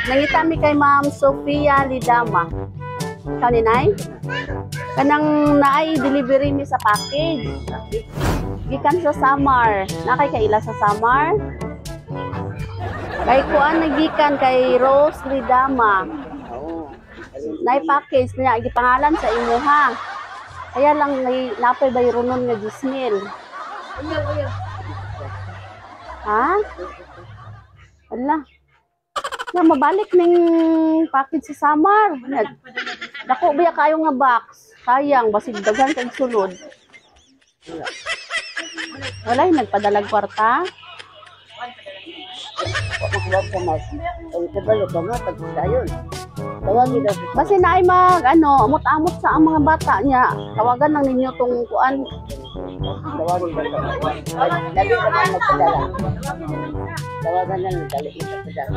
Nangitami kay Ma'am Sofia Lidama. Ikaw ni Nay? Kanang naay delivery mi sa package. Gikan sa Samar. Nakay kaila sa Samar? Kay kuan nagikan kay Rose Lidama. Nay package niya gipangalan sa imo ha. Kaya lang napay bayronon nga gismil. Ha? Ala. Na mabalik ning package sa Samar. Dako biya kayo nga box. Sayang basig daghan kag sulod. Wala nagpadalag kwarta. Basi na ay mag amot-amot sa ang mga bata niya. Tawagan lang ninyo tong kuan. Tawagan na ng dali ito sa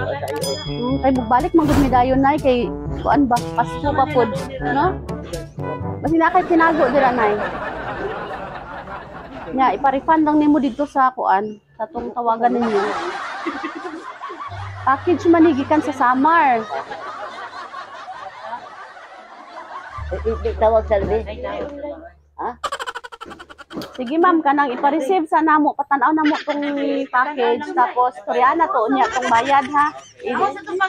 Kay balik magud mi dayon nay kay kuan ba Pasko pa pod, no? Basi na kay tinago dira nay. Nya iparefund lang nimo dito sa kuan, sa tong tawagan ninyo. Package manigikan sa Samar. Tawag sa labi. Ha? Sige ma'am, kanang ipa-receive sa namo, patanaw namo tong package, tapos Koreana to unya tong bayad ha.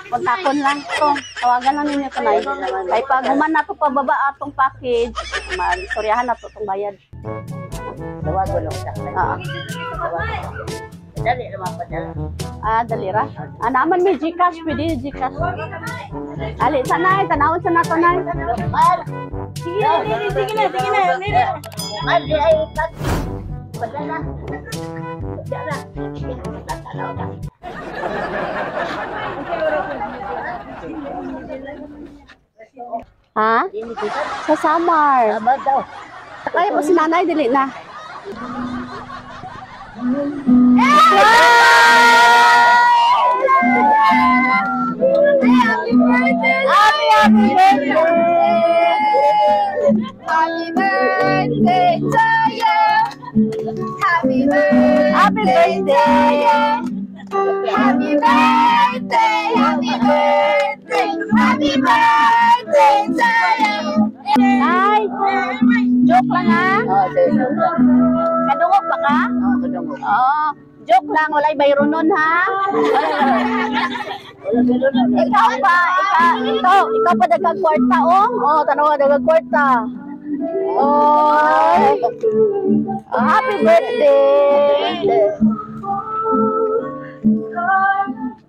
Kontakon lang to. Tawagan lang ninyo to nay. Kay pag human na to pababa atong package, mag-istoryahan na to tong bayad. Tawagan lang sa akin. Dali naman pa dala. Dali ra. Naman may GCash, pwede GCash. Ali, sanay, tanawon sa nato nay. Sige na. Mali ay padala. Padala. Tatalaw na. Ha? Sa Samar. Tama daw. Kaya po si nanay, dili na. Happy birthday to you. Happy birthday. Happy birthday. Happy birthday. Happy birthday. Happy birthday to you. Ay, joke lang ha. Kadungog ba ka? Kadungog. Oo. Joke lang, walay bayro nun ha. Ikaw pa dagag kwarta oh. Tanawa dagag kwarta. Oh. Happy birthday.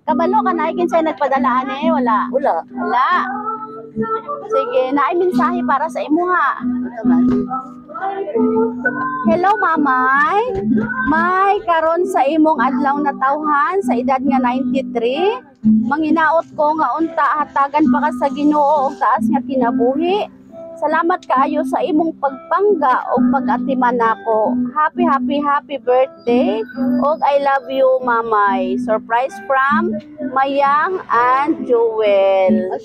Kabalo ka na kinsay nagpadalaan wala. Wala. Sige, naay mensahe para sa imo ha. Hello mamay. May karon sa imong adlaw na tawhan sa edad nga 93. Manginaot ko nga unta hatagan pa ka sa Ginoo og taas nga kinabuhi. Salamat kaayo sa imong pagpangga o pag-atiman nako. Happy birthday og I love you mamay. Surprise from Mayang and Joel.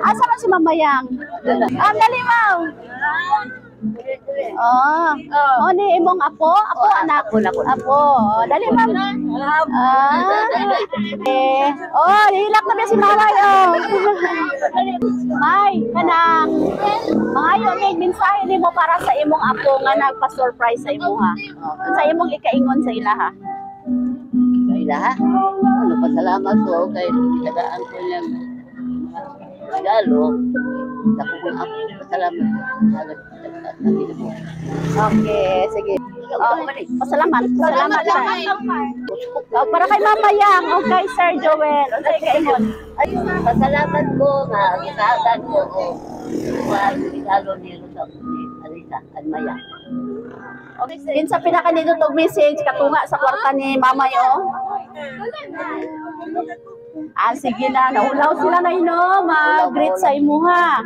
Asa man si Mamayang? Dali mau. Ni imong apo anak. Apo. Dali ma'am. Hilak na si Mamay May, kanang maayo may mensahe nimo para sa imong apo nga nagpa-surprise sa imo ha. Sa imong ikaingon sa ila ha. Sa ila ha? Pasalamat ko kay tagaan ko niyang regalo. Sa kong apo, pasalamat. Okay, sige. Pasalamat para kay Mama Yang o kay Sir Joel o kay Kaingon. Pasalamat ko nga gitagan ko regalo ni Alisa at Maya. Okay, kinsa pinaka nito tog message katunga sa kwarta ni Mama yo. Sige na, naulaw sila na mag-greet sa imuha.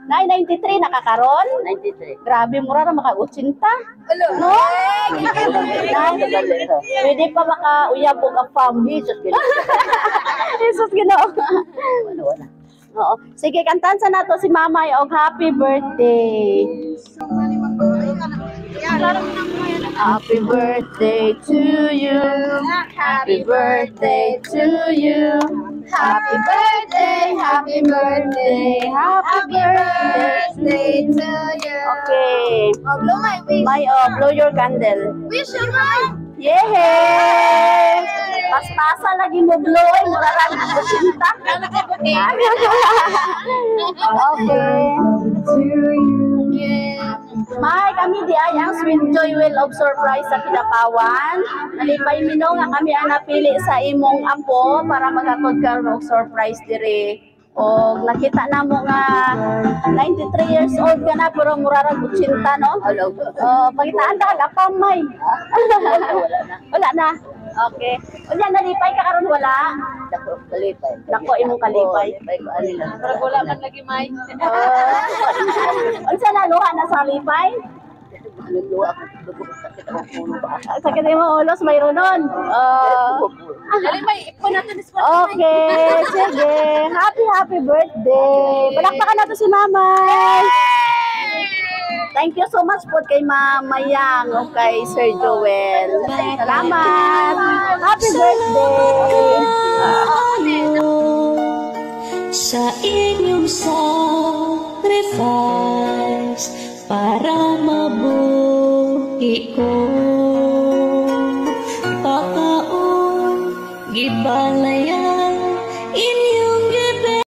Nay, 93 nakakaron? 93. Grabe, mura na maka-80. No? Pwede pa maka-uyab o ka-fam. Jesus, Ginoo. Oo. Sige, kantan sa nato si Mamay og happy birthday. Happy birthday to you. Happy birthday to you. Happy birthday, happy birthday, Happy birthday to you. Okay. Oh, blow my wish. Blow your candle. Wish you mine. Yehey! Pas-pasa lagi mo blow ay murarag ko sinta. Okay. May kami di ay ang Sweet Joy Will of Surprise sa Kidapawan. Nalipay mino nga kami ang napili sa imong apo para maghatod ka og surprise diri. O nakita na mo nga 93 years old ka na pero murarag 80 no? Hello. Pagitaan ka kapamay. Wala na. Wala na. Okay. Unya nalipay ka karon wala. Dako kalipay. Dako imong kalipay. Kalipay ko ani lang. Wala man lagi, May. Unsa na luha na sa lipay? Nagluwa ako dugo sakit ako puno ba. Sakit mo ulos mayroon nun. Dali, May. Ipon natin this one. Okay, sige. Happy birthday. Palakpakan nato si Mama. Thank you so much po kay Mama Yang o kay Sir Joel. Salamat. Happy birthday. Sa inyong sacrifice para mabuhi ko pakaon gibalaya